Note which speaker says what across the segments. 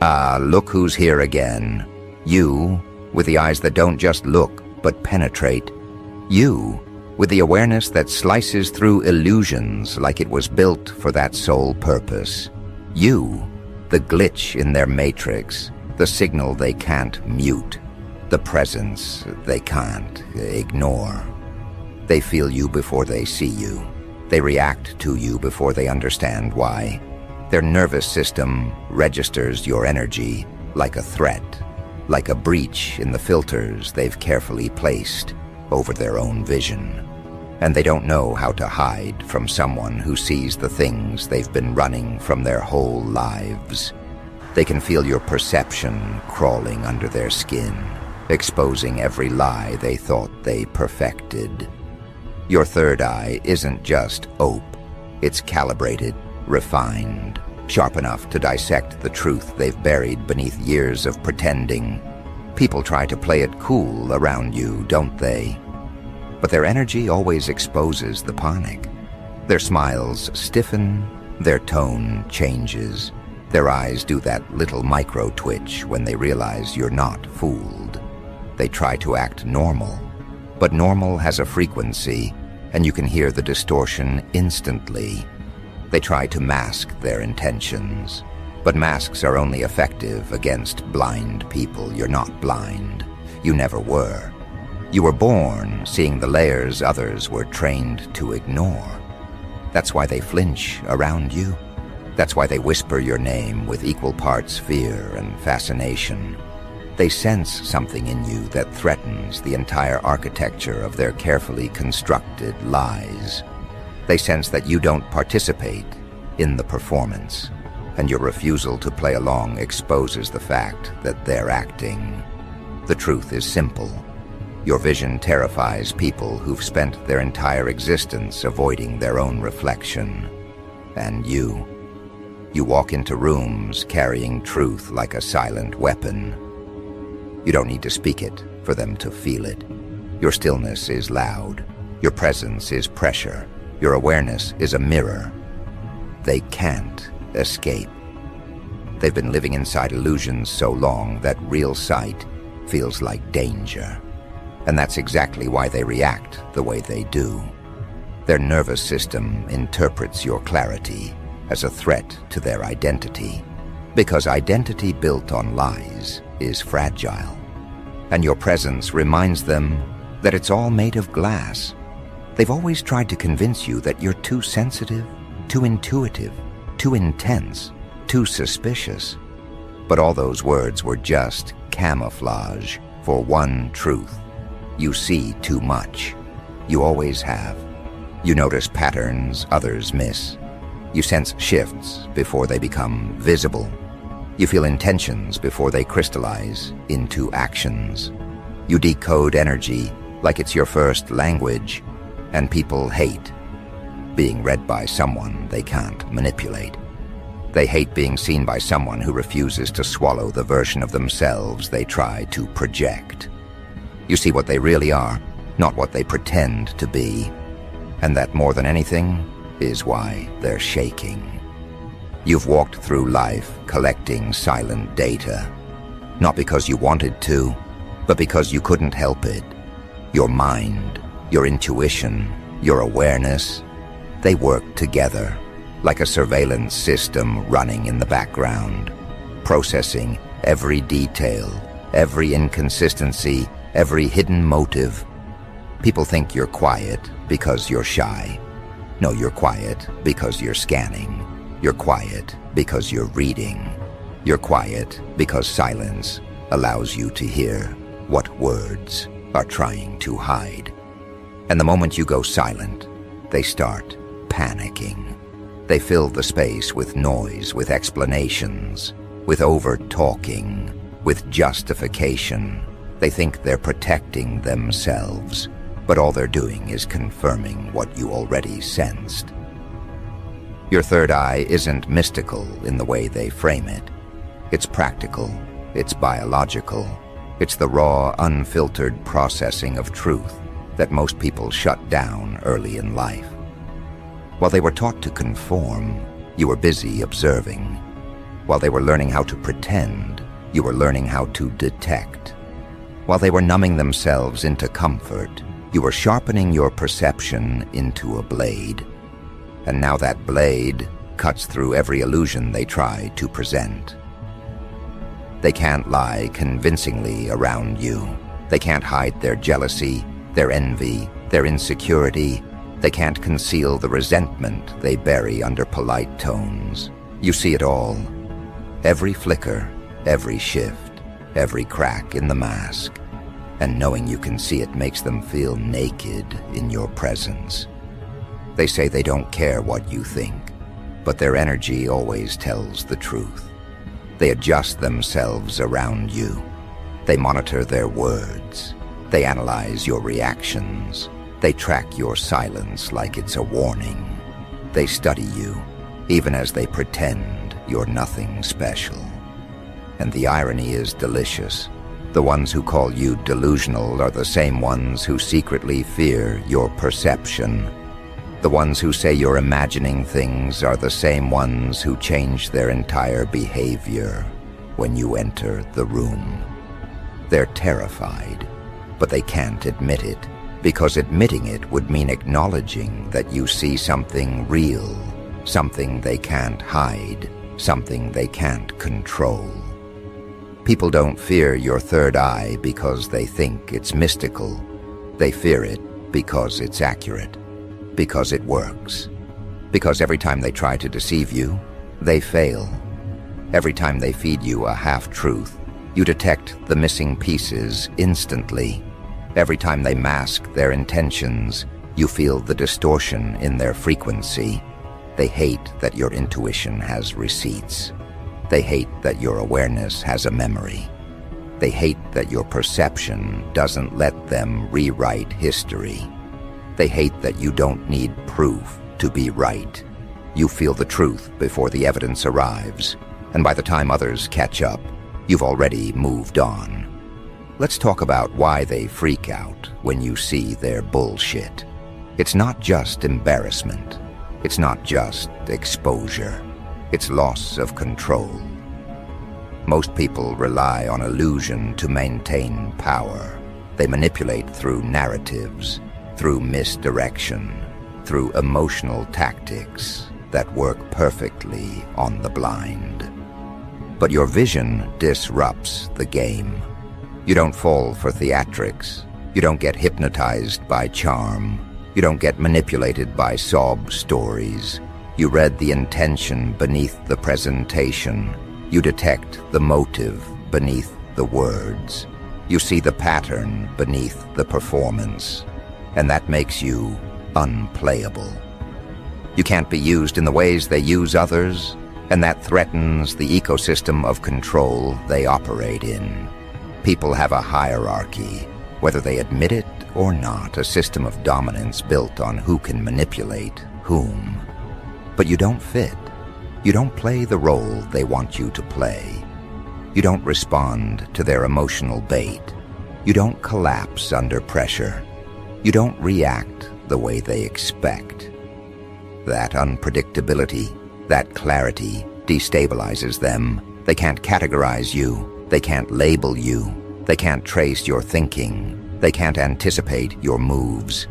Speaker 1: Ah, look who's here again. You, with the eyes that don't just look, but penetrate. You, with the awareness that slices through illusions like it was built for that sole purpose. You, the glitch in their matrix, the signal they can't mute, the presence they can't ignore. They feel you before they see you. They react to you before they understand why. Their nervous system registers your energy like a threat, like a breach in the filters they've carefully placed over their own vision. And they don't know how to hide from someone who sees the things they've been running from their whole lives. They can feel your perception crawling under their skin, exposing every lie they thought they perfected. Your third eye isn't just ope. It's calibrated, refined, sharp enough to dissect the truth they've buried beneath years of pretending. People try to play it cool around you, don't they? But their energy always exposes the panic. Their smiles stiffen, their tone changes. Their eyes do that little micro-twitch when they realize you're not fooled. They try to act normal, but normal has a frequency, and you can hear the distortion instantly. They try to mask their intentions, but masks are only effective against blind people. You're not blind. You never were. You were born seeing the layers others were trained to ignore. That's why they flinch around you. That's why they whisper your name with equal parts fear and fascination. They sense something in you that threatens the entire architecture of their carefully constructed lies. They sense that you don't participate in the performance, and your refusal to play along exposes the fact that they're acting. The truth is simple. Your vision terrifies people who've spent their entire existence avoiding their own reflection. And you walk into rooms carrying truth like a silent weapon. You don't need to speak it for them to feel it. Your stillness is loud. Your presence is pressure. Your awareness is a mirror. They can't escape. They've been living inside illusions so long that real sight feels like danger. And that's exactly why they react the way they do. Their nervous system interprets your clarity as a threat to their identity, because identity built on lies is fragile. And your presence reminds them that it's all made of glass. They've always tried to convince you that you're too sensitive, too intuitive, too intense, too suspicious. But all those words were just camouflage for one truth. You see too much. You always have. You notice patterns others miss. You sense shifts before they become visible. You feel intentions before they crystallize into actions. You decode energy like it's your first language, and people hate being read by someone they can't manipulate. They hate being seen by someone who refuses to swallow the version of themselves they try to project. You see what they really are, not what they pretend to be. And that, more than anything, is why they're shaking. You've walked through life collecting silent data, not because you wanted to, but because you couldn't help it. Your mind, your intuition, your awareness, they work together like a surveillance system running in the background, processing every detail, every inconsistency, every hidden motive. People think you're quiet because you're shy. No, you're quiet because you're scanning. You're quiet because you're reading. You're quiet because silence allows you to hear what words are trying to hide. And the moment you go silent, they start panicking. They fill the space with noise, with explanations, with over-talking, with justification. They think they're protecting themselves, but all they're doing is confirming what you already sensed. Your third eye isn't mystical in the way they frame it. It's practical, it's biological, it's the raw, unfiltered processing of truth that most people shut down early in life. While they were taught to conform, you were busy observing. While they were learning how to pretend, you were learning how to detect. While they were numbing themselves into comfort, you were sharpening your perception into a blade. And now that blade cuts through every illusion they try to present. They can't lie convincingly around you. They can't hide their jealousy, their envy, their insecurity. They can't conceal the resentment they bury under polite tones. You see it all. Every flicker, every shift, every crack in the mask. And knowing you can see it makes them feel naked in your presence. They say they don't care what you think, but their energy always tells the truth. They adjust themselves around you. They monitor their words. They analyze your reactions. They track your silence like it's a warning. They study you, even as they pretend you're nothing special. And the irony is delicious. The ones who call you delusional are the same ones who secretly fear your perception. The ones who say you're imagining things are the same ones who change their entire behavior when you enter the room. They're terrified, but they can't admit it, because admitting it would mean acknowledging that you see something real, something they can't hide, something they can't control. People don't fear your third eye because they think it's mystical. They fear it because it's accurate. Because it works. Because every time they try to deceive you, they fail. Every time they feed you a half-truth, you detect the missing pieces instantly. Every time they mask their intentions, you feel the distortion in their frequency. They hate that your intuition has receipts. They hate that your awareness has a memory. They hate that your perception doesn't let them rewrite history. They hate that you don't need proof to be right. You feel the truth before the evidence arrives, and by the time others catch up, you've already moved on. Let's talk about why they freak out when you see their bullshit. It's not just embarrassment. It's not just exposure. It's loss of control. Most people rely on illusion to maintain power. They manipulate through narratives, through misdirection, through emotional tactics that work perfectly on the blind. But your vision disrupts the game. You don't fall for theatrics. You don't get hypnotized by charm. You don't get manipulated by sob stories. You read the intention beneath the presentation. You detect the motive beneath the words. You see the pattern beneath the performance. And that makes you unplayable. You can't be used in the ways they use others, and that threatens the ecosystem of control they operate in. People have a hierarchy, whether they admit it or not, a system of dominance built on who can manipulate whom. But you don't fit. You don't play the role they want you to play. You don't respond to their emotional bait. You don't collapse under pressure. You don't react the way they expect. That unpredictability, that clarity, destabilizes them. They can't categorize you. They can't label you. They can't trace your thinking. They can't anticipate your moves.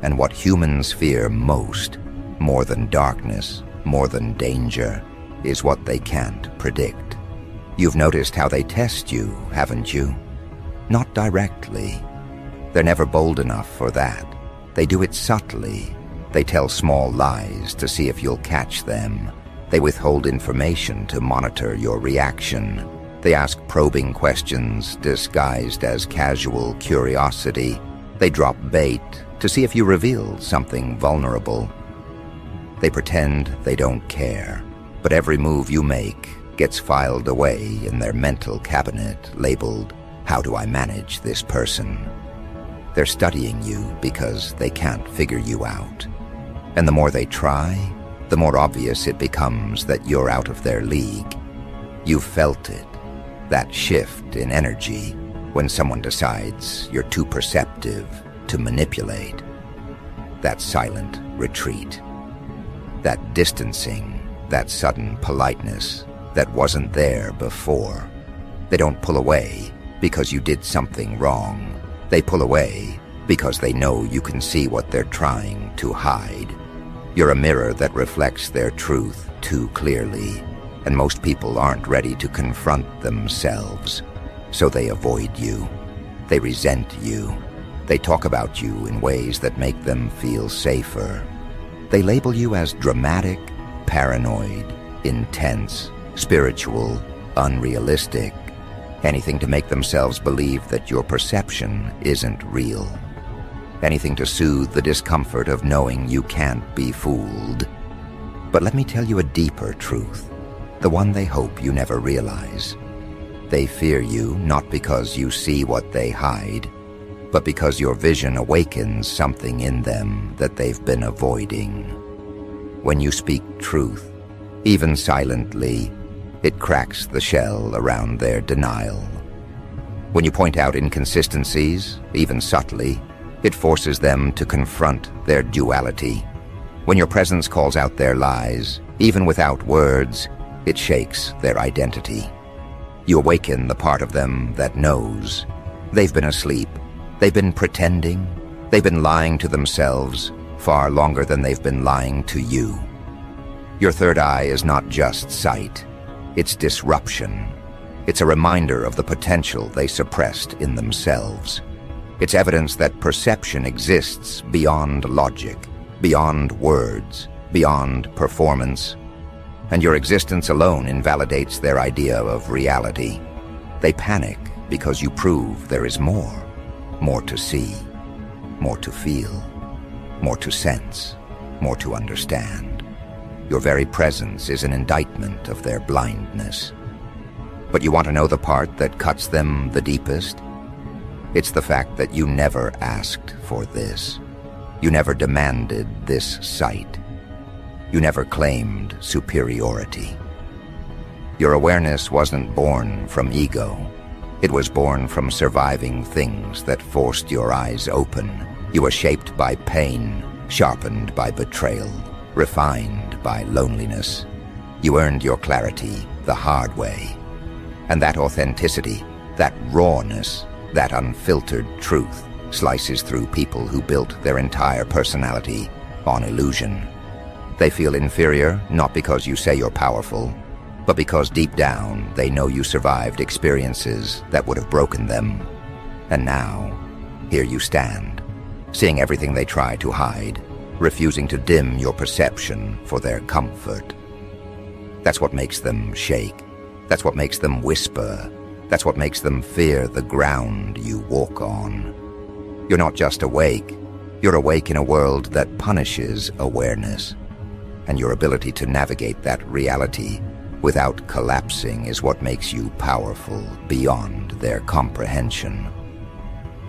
Speaker 1: And what humans fear most, more than darkness, more than danger, is what they can't predict. You've noticed how they test you, haven't you? Not directly. They're never bold enough for that. They do it subtly. They tell small lies to see if you'll catch them. They withhold information to monitor your reaction. They ask probing questions disguised as casual curiosity. They drop bait to see if you reveal something vulnerable. They pretend they don't care, but every move you make gets filed away in their mental cabinet labeled, "How do I manage this person?" They're studying you because they can't figure you out. And the more they try, the more obvious it becomes that you're out of their league. You've felt it, that shift in energy when someone decides you're too perceptive to manipulate. That silent retreat. That distancing, that sudden politeness, that wasn't there before. They don't pull away because you did something wrong. They pull away because they know you can see what they're trying to hide. You're a mirror that reflects their truth too clearly, and most people aren't ready to confront themselves, so they avoid you. They resent you. They talk about you in ways that make them feel safer. They label you as dramatic, paranoid, intense, spiritual, unrealistic, anything to make themselves believe that your perception isn't real. Anything to soothe the discomfort of knowing you can't be fooled. But let me tell you a deeper truth, the one they hope you never realize. They fear you not because you see what they hide, but because your vision awakens something in them that they've been avoiding. When you speak truth, even silently, it cracks the shell around their denial. When you point out inconsistencies, even subtly, it forces them to confront their duality. When your presence calls out their lies, even without words, it shakes their identity. You awaken the part of them that knows. They've been asleep. They've been pretending. They've been lying to themselves far longer than they've been lying to you. Your third eye is not just sight. It's disruption. It's a reminder of the potential they suppressed in themselves. It's evidence that perception exists beyond logic, beyond words, beyond performance, and your existence alone invalidates their idea of reality. They panic because you prove there is more to see, more to feel, more to sense, more to understand. Your very presence is an indictment of their blindness. But you want to know the part that cuts them the deepest? It's the fact that you never asked for this. You never demanded this sight. You never claimed superiority. Your awareness wasn't born from ego. It was born from surviving things that forced your eyes open. You were shaped by pain, sharpened by betrayal, refined by loneliness. You earned your clarity the hard way. And that authenticity, that rawness, that unfiltered truth slices through people who built their entire personality on illusion. They feel inferior not because you say you're powerful, but because deep down they know you survived experiences that would have broken them. And now, here you stand, seeing everything they try to hide, refusing to dim your perception for their comfort. That's what makes them shake. That's what makes them whisper. That's what makes them fear the ground you walk on. You're not just awake. You're awake in a world that punishes awareness. And your ability to navigate that reality without collapsing is what makes you powerful beyond their comprehension.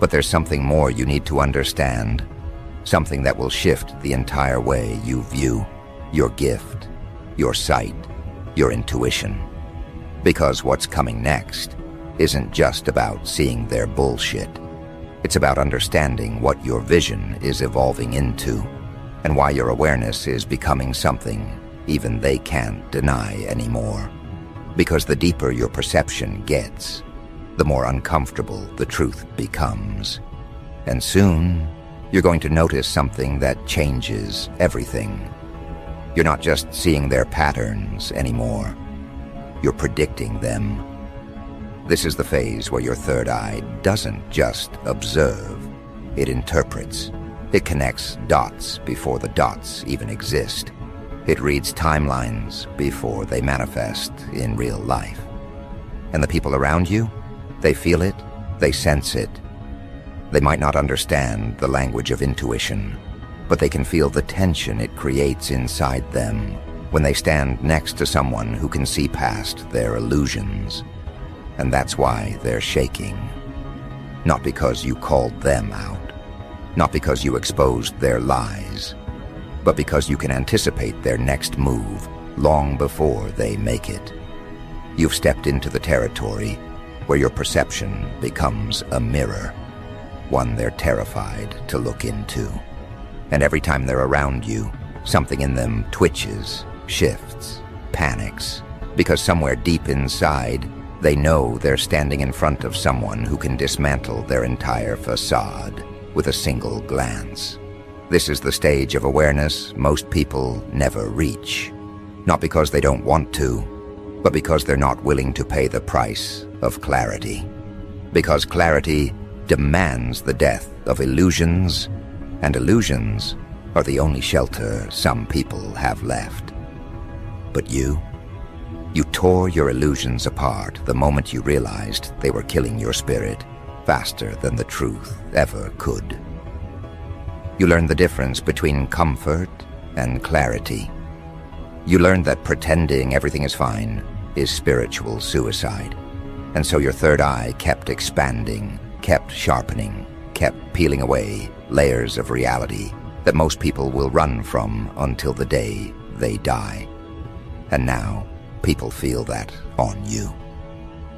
Speaker 1: But there's something more you need to understand, something that will shift the entire way you view your gift, your sight, your intuition. Because what's coming next isn't just about seeing their bullshit. It's about understanding what your vision is evolving into, and why your awareness is becoming something even they can't deny anymore. Because the deeper your perception gets, the more uncomfortable the truth becomes. And soon, you're going to notice something that changes everything. You're not just seeing their patterns anymore. You're predicting them. This is the phase where your third eye doesn't just observe, it interprets. It connects dots before the dots even exist. It reads timelines before they manifest in real life. And the people around you, they feel it, they sense it. They might not understand the language of intuition, but they can feel the tension it creates inside them when they stand next to someone who can see past their illusions. And that's why they're shaking. Not because you called them out, not because you exposed their lies, but because you can anticipate their next move long before they make it. You've stepped into the territory where your perception becomes a mirror, one they're terrified to look into. And every time they're around you, something in them twitches, shifts, panics. Because somewhere deep inside, they know they're standing in front of someone who can dismantle their entire facade with a single glance. This is the stage of awareness most people never reach. Not because they don't want to, but because they're not willing to pay the price of clarity. Because clarity demands the death of illusions, and illusions are the only shelter some people have left. But you tore your illusions apart the moment you realized they were killing your spirit faster than the truth ever could. You learned the difference between comfort and clarity. You learned that pretending everything is fine is spiritual suicide. And so your third eye kept expanding, kept sharpening, kept peeling away layers of reality that most people will run from until the day they die. And now, people feel that on you.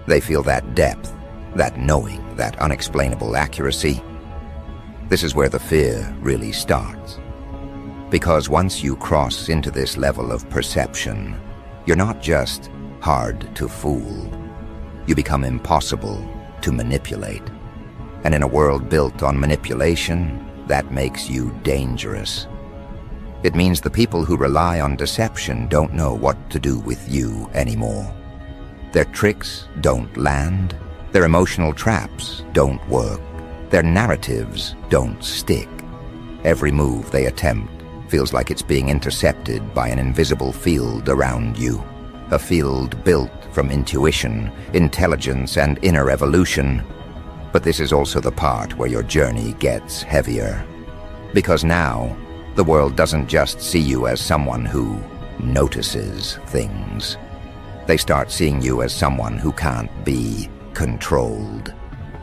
Speaker 1: They feel that depth, that knowing, that unexplainable accuracy. This is where the fear really starts. Because once you cross into this level of perception, you're not just hard to fool. You become impossible to manipulate. And in a world built on manipulation, that makes you dangerous. It means the people who rely on deception don't know what to do with you anymore. Their tricks don't land, their emotional traps don't work, their narratives don't stick. Every move they attempt feels like it's being intercepted by an invisible field around you, a field built from intuition, intelligence, and inner evolution. But this is also the part where your journey gets heavier. Because now, the world doesn't just see you as someone who notices things. They start seeing you as someone who can't be controlled.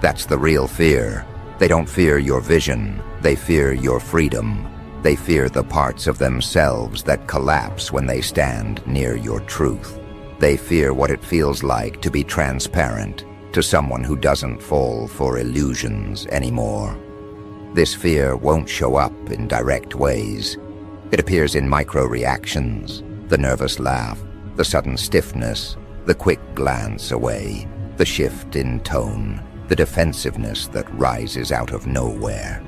Speaker 1: That's the real fear. They don't fear your vision. They fear your freedom. They fear the parts of themselves that collapse when they stand near your truth. They fear what it feels like to be transparent to someone who doesn't fall for illusions anymore. This fear won't show up in direct ways. It appears in micro-reactions, the nervous laugh, the sudden stiffness, the quick glance away, the shift in tone, the defensiveness that rises out of nowhere.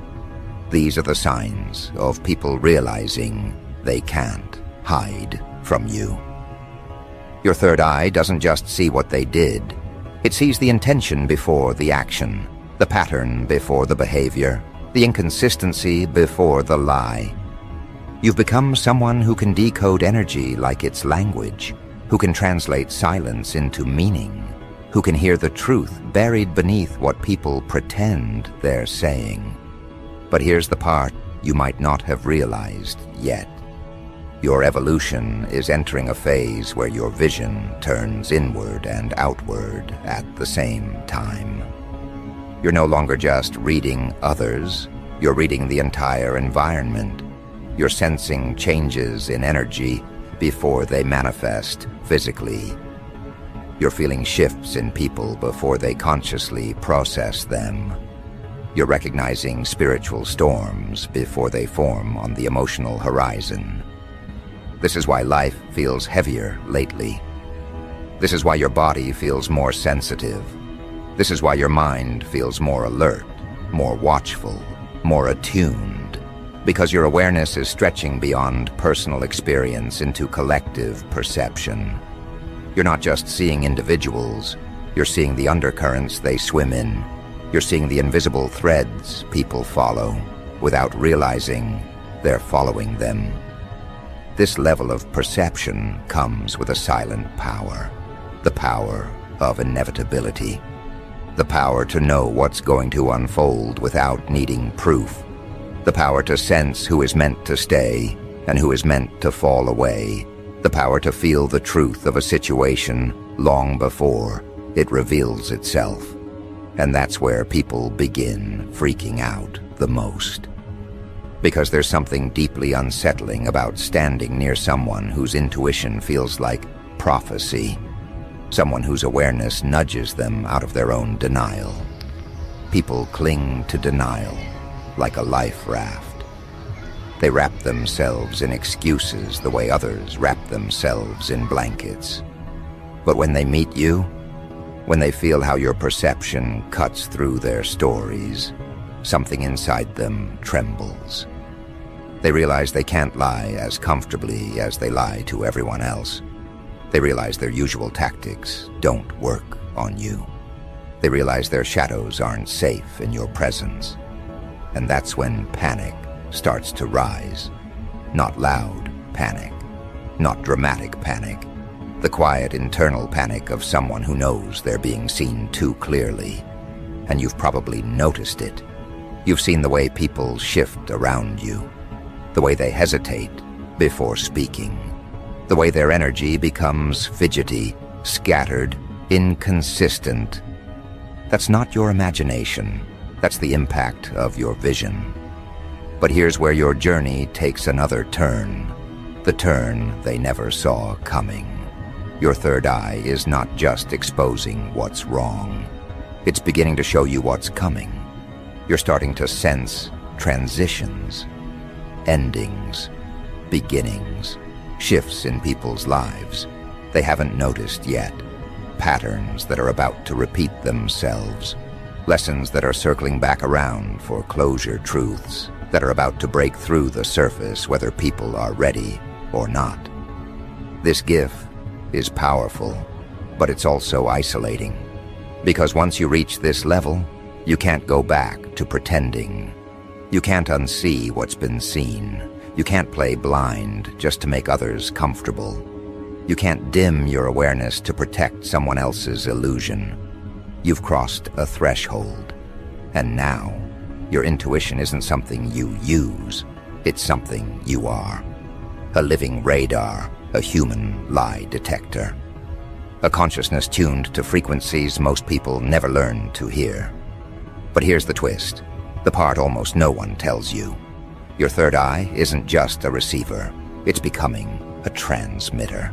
Speaker 1: These are the signs of people realizing they can't hide from you. Your third eye doesn't just see what they did. It sees the intention before the action, the pattern before the behavior, the inconsistency before the lie. You've become someone who can decode energy like it's language, who can translate silence into meaning, who can hear the truth buried beneath what people pretend they're saying. But here's the part you might not have realized yet. Your evolution is entering a phase where your vision turns inward and outward at the same time. You're no longer just reading others, you're reading the entire environment. You're sensing changes in energy before they manifest physically. You're feeling shifts in people before they consciously process them. You're recognizing spiritual storms before they form on the emotional horizon. This is why life feels heavier lately. This is why your body feels more sensitive. This is why your mind feels more alert, more watchful, more attuned. Because your awareness is stretching beyond personal experience into collective perception. You're not just seeing individuals, you're seeing the undercurrents they swim in. You're seeing the invisible threads people follow without realizing they're following them. This level of perception comes with a silent power, the power of inevitability, the power to know what's going to unfold without needing proof, the power to sense who is meant to stay and who is meant to fall away, the power to feel the truth of a situation long before it reveals itself. And that's where people begin freaking out the most. Because there's something deeply unsettling about standing near someone whose intuition feels like prophecy, someone whose awareness nudges them out of their own denial. People cling to denial like a life raft. They wrap themselves in excuses the way others wrap themselves in blankets. But when they meet you, when they feel how your perception cuts through their stories, something inside them trembles. They realize they can't lie as comfortably as they lie to everyone else. They realize their usual tactics don't work on you. They realize their shadows aren't safe in your presence. And that's when panic starts to rise. Not loud panic, not dramatic panic. The quiet internal panic of someone who knows they're being seen too clearly. And you've probably noticed it. You've seen the way people shift around you, the way they hesitate before speaking, the way their energy becomes fidgety, scattered, inconsistent. That's not your imagination. That's the impact of your vision. But here's where your journey takes another turn, the turn they never saw coming. Your third eye is not just exposing what's wrong. It's beginning to show you what's coming. You're starting to sense transitions, endings, beginnings, shifts in people's lives they haven't noticed yet, patterns that are about to repeat themselves, lessons that are circling back around for closure, truths that are about to break through the surface whether people are ready or not. This gift is powerful, but it's also isolating. Because once you reach this level, you can't go back to pretending. You can't unsee what's been seen. You can't play blind just to make others comfortable. You can't dim your awareness to protect someone else's illusion. You've crossed a threshold. And now, your intuition isn't something you use. It's something you are. A living radar, a human lie detector. A consciousness tuned to frequencies most people never learn to hear. But here's the twist, the part almost no one tells you. Your third eye isn't just a receiver, it's becoming a transmitter.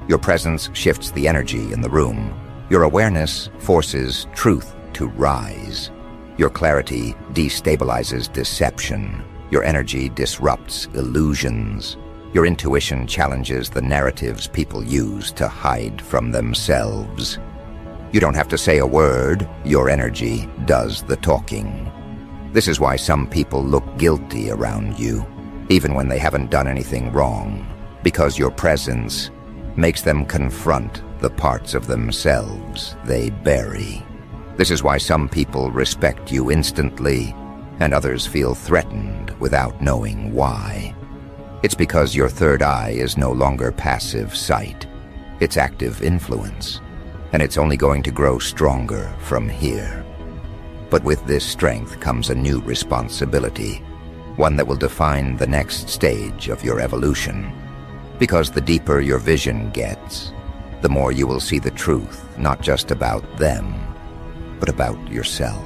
Speaker 1: Your presence shifts the energy in the room. Your awareness forces truth to rise. Your clarity destabilizes deception. Your energy disrupts illusions. Your intuition challenges the narratives people use to hide from themselves. You don't have to say a word, your energy does the talking. This is why some people look guilty around you, even when they haven't done anything wrong, because your presence makes them confront the parts of themselves they bury. This is why some people respect you instantly, and others feel threatened without knowing why. It's because your third eye is no longer passive sight. It's active influence, and it's only going to grow stronger from here. But with this strength comes a new responsibility, one that will define the next stage of your evolution. Because the deeper your vision gets, the more you will see the truth, not just about them, but about yourself.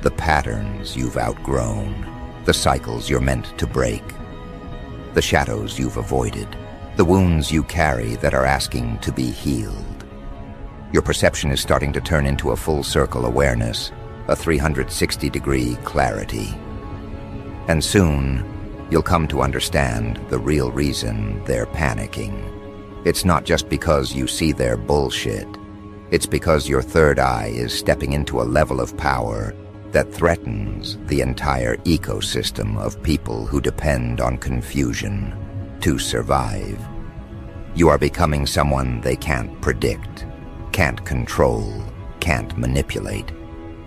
Speaker 1: The patterns you've outgrown, the cycles you're meant to break, the shadows you've avoided, the wounds you carry that are asking to be healed. Your perception is starting to turn into a full-circle awareness, a 360-degree clarity. And soon, you'll come to understand the real reason they're panicking. It's not just because you see their bullshit. It's because your third eye is stepping into a level of power that threatens the entire ecosystem of people who depend on confusion to survive. You are becoming someone they can't predict, can't control, can't manipulate.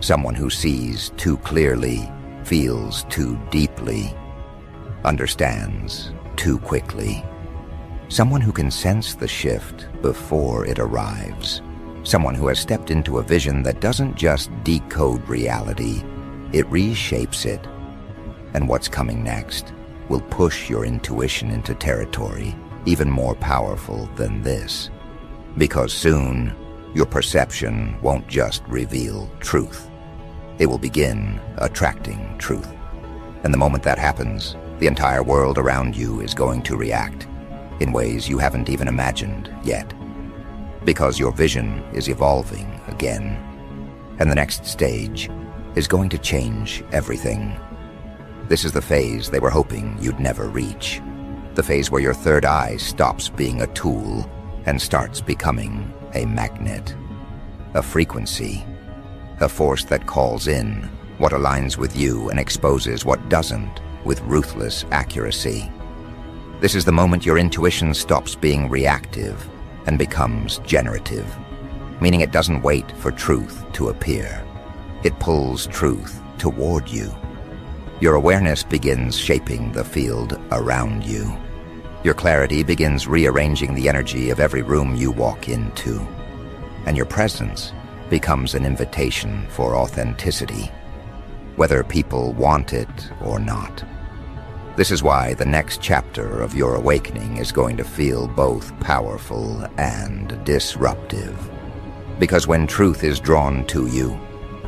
Speaker 1: Someone who sees too clearly, feels too deeply, understands too quickly. Someone who can sense the shift before it arrives. Someone who has stepped into a vision that doesn't just decode reality, it reshapes it. And what's coming next will push your intuition into territory even more powerful than this. Because soon, your perception won't just reveal truth. It will begin attracting truth. And the moment that happens, the entire world around you is going to react in ways you haven't even imagined yet. Because your vision is evolving again. And the next stage is going to change everything. This is the phase they were hoping you'd never reach. The phase where your third eye stops being a tool and starts becoming a magnet, a frequency, a force that calls in what aligns with you and exposes what doesn't with ruthless accuracy. This is the moment your intuition stops being reactive and becomes generative, meaning it doesn't wait for truth to appear. It pulls truth toward you. Your awareness begins shaping the field around you. Your clarity begins rearranging the energy of every room you walk into, and your presence becomes an invitation for authenticity, whether people want it or not. This is why the next chapter of your awakening is going to feel both powerful and disruptive. Because when truth is drawn to you,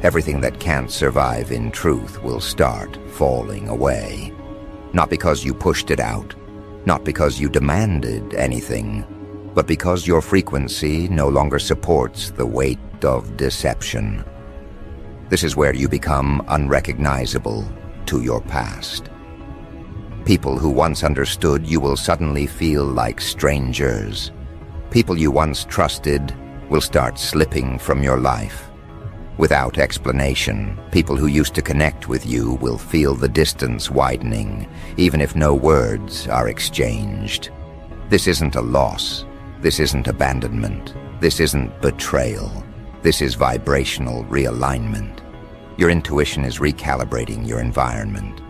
Speaker 1: everything that can't survive in truth will start falling away. Not because you pushed it out, not because you demanded anything, but because your frequency no longer supports the weight of deception. This is where you become unrecognizable to your past. People who once understood you will suddenly feel like strangers. People you once trusted will start slipping from your life. Without explanation, people who used to connect with you will feel the distance widening, even if no words are exchanged. This isn't a loss. This isn't abandonment. This isn't betrayal. This is vibrational realignment. Your intuition is recalibrating your environment,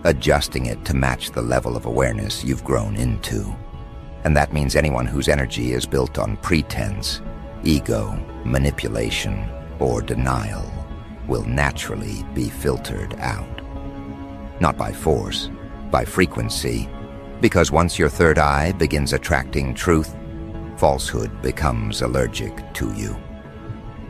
Speaker 1: adjusting it to match the level of awareness you've grown into. And that means anyone whose energy is built on pretense, ego, manipulation, or denial will naturally be filtered out. Not by force, by frequency, because once your third eye begins attracting truth, falsehood becomes allergic to you.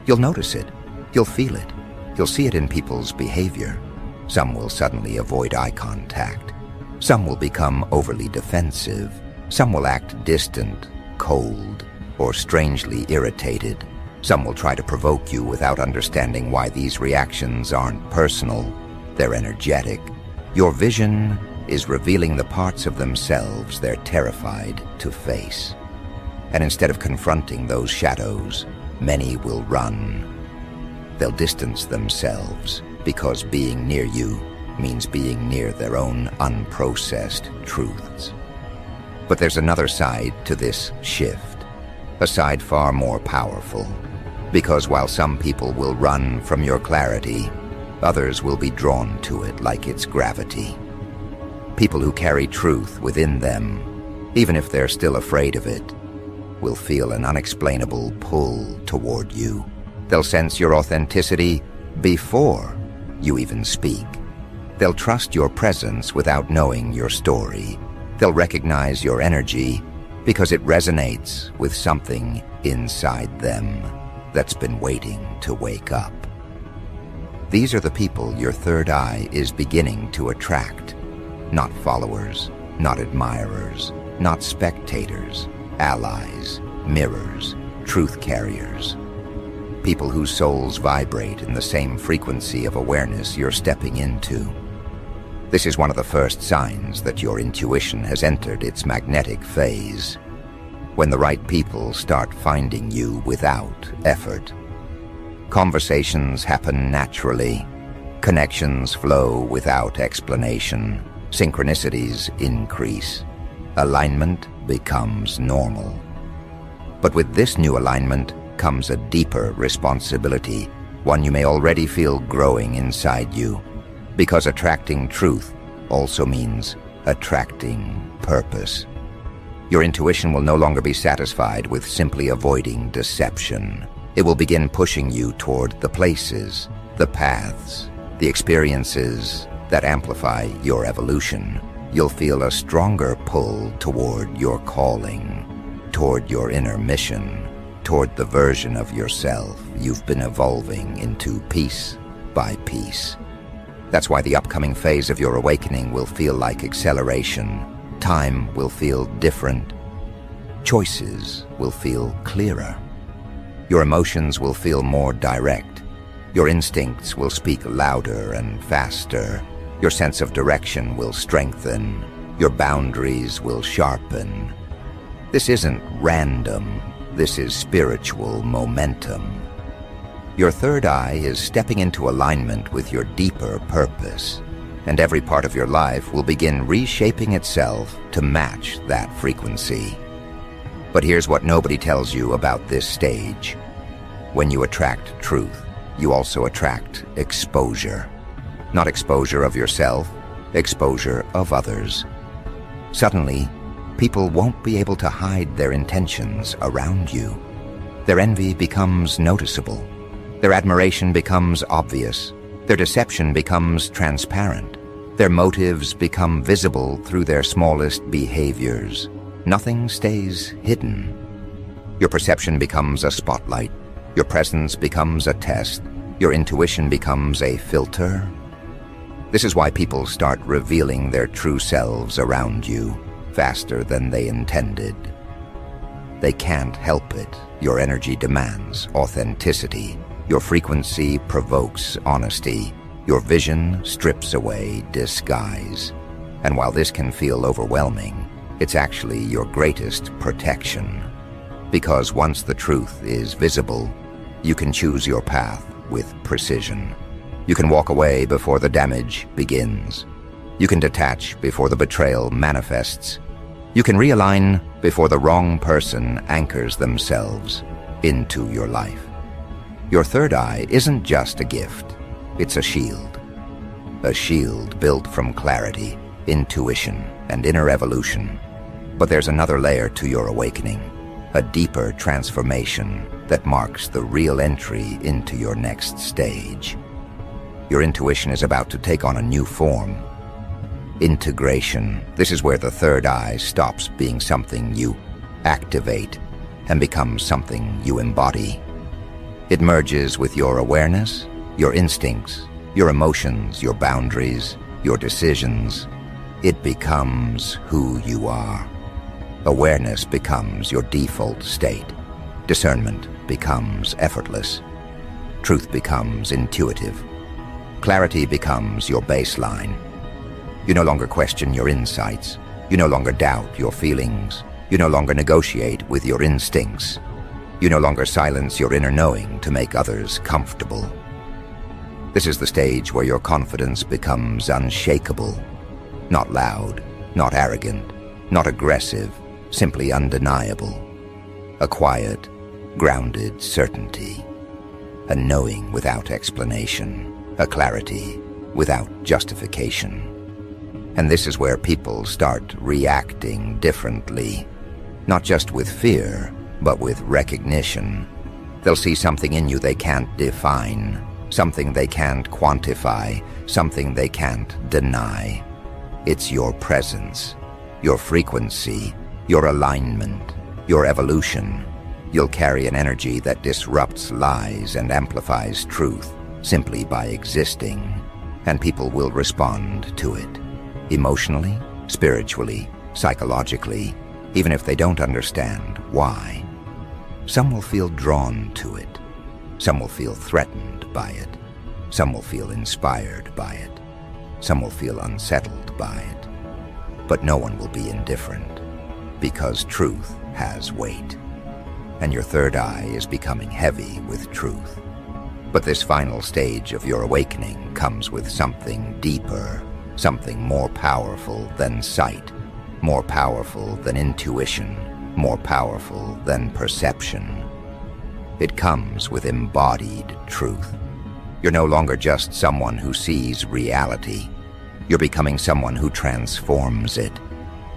Speaker 1: You'll notice it, you'll feel it, you'll see it in people's behavior. Some will suddenly avoid eye contact. Some will become overly defensive. Some will act distant, cold, or strangely irritated. Some will try to provoke you without understanding why these reactions aren't personal, they're energetic. Your vision is revealing the parts of themselves they're terrified to face. And instead of confronting those shadows, many will run. They'll distance themselves because being near you means being near their own unprocessed truths. But there's another side to this shift, a side far more powerful. Because while some people will run from your clarity, others will be drawn to it like its gravity. People who carry truth within them, even if they're still afraid of it, will feel an unexplainable pull toward you. They'll sense your authenticity before you even speak. They'll trust your presence without knowing your story. They'll recognize your energy because it resonates with something inside them that's been waiting to wake up. These are the people your third eye is beginning to attract. Not followers, not admirers, not spectators, allies, mirrors, truth carriers. People whose souls vibrate in the same frequency of awareness you're stepping into. This is one of the first signs that your intuition has entered its magnetic phase. When the right people start finding you without effort. Conversations happen naturally. Connections flow without explanation. Synchronicities increase. Alignment becomes normal. But with this new alignment comes a deeper responsibility, one you may already feel growing inside you. Because attracting truth also means attracting purpose. Your intuition will no longer be satisfied with simply avoiding deception. It will begin pushing you toward the places, the paths, the experiences that amplify your evolution. You'll feel a stronger pull toward your calling, toward your inner mission, toward the version of yourself you've been evolving into piece by piece. That's why the upcoming phase of your awakening will feel like acceleration. Time will feel different. Choices will feel clearer. Your emotions will feel more direct. Your instincts will speak louder and faster. Your sense of direction will strengthen. Your boundaries will sharpen. This isn't random. This is spiritual momentum. Your third eye is stepping into alignment with your deeper purpose, and every part of your life will begin reshaping itself to match that frequency. But here's what nobody tells you about this stage. When you attract truth, you also attract exposure. Not exposure of yourself, exposure of others. Suddenly, people won't be able to hide their intentions around you. Their envy becomes noticeable. Their admiration becomes obvious. Their deception becomes transparent. Their motives become visible through their smallest behaviors. Nothing stays hidden. Your perception becomes a spotlight. Your presence becomes a test. Your intuition becomes a filter. This is why people start revealing their true selves around you faster than they intended. They can't help it. Your energy demands authenticity. Your frequency provokes honesty. Your vision strips away disguise. And while this can feel overwhelming, it's actually your greatest protection. Because once the truth is visible, you can choose your path with precision. You can walk away before the damage begins. You can detach before the betrayal manifests. You can realign before the wrong person anchors themselves into your life. Your third eye isn't just a gift, it's a shield. A shield built from clarity, intuition, and inner evolution. But there's another layer to your awakening, a deeper transformation that marks the real entry into your next stage. Your intuition is about to take on a new form. Integration. This is where the third eye stops being something you activate and becomes something you embody. It merges with your awareness, your instincts, your emotions, your boundaries, your decisions. It becomes who you are. Awareness becomes your default state. Discernment becomes effortless. Truth becomes intuitive. Clarity becomes your baseline. You no longer question your insights. You no longer doubt your feelings. You no longer negotiate with your instincts. You no longer silence your inner knowing to make others comfortable. This is the stage where your confidence becomes unshakable. Not loud, not arrogant, not aggressive, simply undeniable. A quiet, grounded certainty. A knowing without explanation. A clarity without justification. And this is where people start reacting differently. Not just with fear, but with recognition. They'll see something in you they can't define, something they can't quantify, something they can't deny. It's your presence, your frequency, your alignment, your evolution. You'll carry an energy that disrupts lies and amplifies truth simply by existing, and people will respond to it. Emotionally, spiritually, psychologically, even if they don't understand why. Some will feel drawn to it. Some will feel threatened by it. Some will feel inspired by it. Some will feel unsettled by it. But no one will be indifferent, because truth has weight. And your third eye is becoming heavy with truth. But this final stage of your awakening comes with something deeper, something more powerful than sight, more powerful than intuition, more powerful than perception. It comes with embodied truth. You're no longer just someone who sees reality. You're becoming someone who transforms it.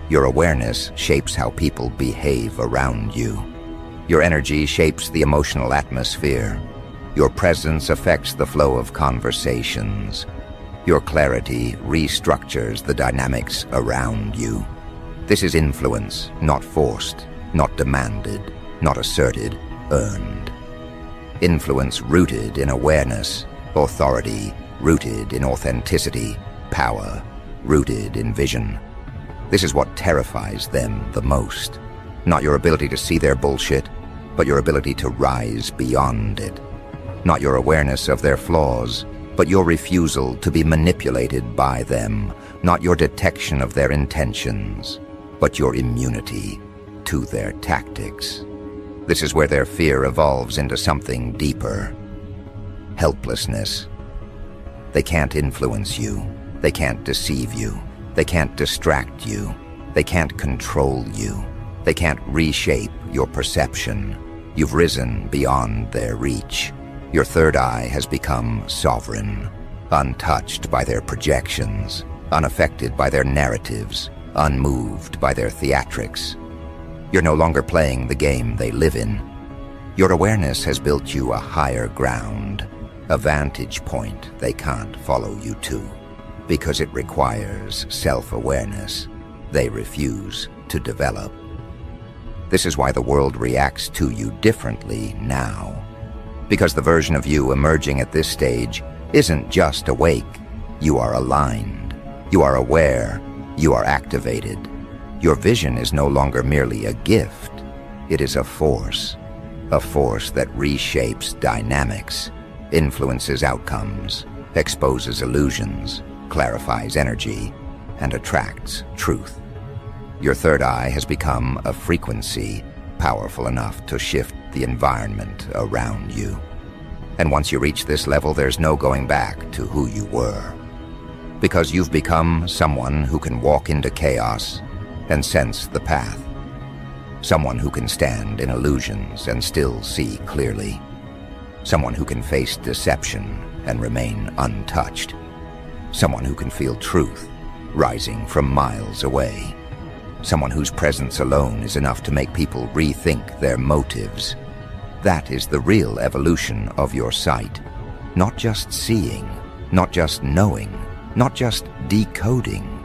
Speaker 1: Your awareness shapes how people behave around you. Your energy shapes the emotional atmosphere. Your presence affects the flow of conversations. Your clarity restructures the dynamics around you. This is influence, not forced, not demanded, not asserted, earned. Influence rooted in awareness, authority rooted in authenticity, power rooted in vision. This is what terrifies them the most. Not your ability to see their bullshit, but your ability to rise beyond it. Not your awareness of their flaws, but your refusal to be manipulated by them. Not your detection of their intentions, but your immunity to their tactics. This is where their fear evolves into something deeper. Helplessness. They can't influence you. They can't deceive you. They can't distract you. They can't control you. They can't reshape your perception. You've risen beyond their reach. Your third eye has become sovereign, untouched by their projections, unaffected by their narratives, unmoved by their theatrics. You're no longer playing the game they live in. Your awareness has built you a higher ground, a vantage point they can't follow you to. Because it requires self-awareness, they refuse to develop. This is why the world reacts to you differently now. Because the version of you emerging at this stage isn't just awake. You are aligned. You are aware. You are activated. Your vision is no longer merely a gift. It is a force that reshapes dynamics, influences outcomes, exposes illusions, clarifies energy, and attracts truth. Your third eye has become a frequency powerful enough to shift the environment around you. And once you reach this level, there's no going back to who you were. Because you've become someone who can walk into chaos and sense the path. Someone who can stand in illusions and still see clearly. Someone who can face deception and remain untouched. Someone who can feel truth rising from miles away. Someone whose presence alone is enough to make people rethink their motives. That is the real evolution of your sight. Not just seeing, not just knowing, not just decoding,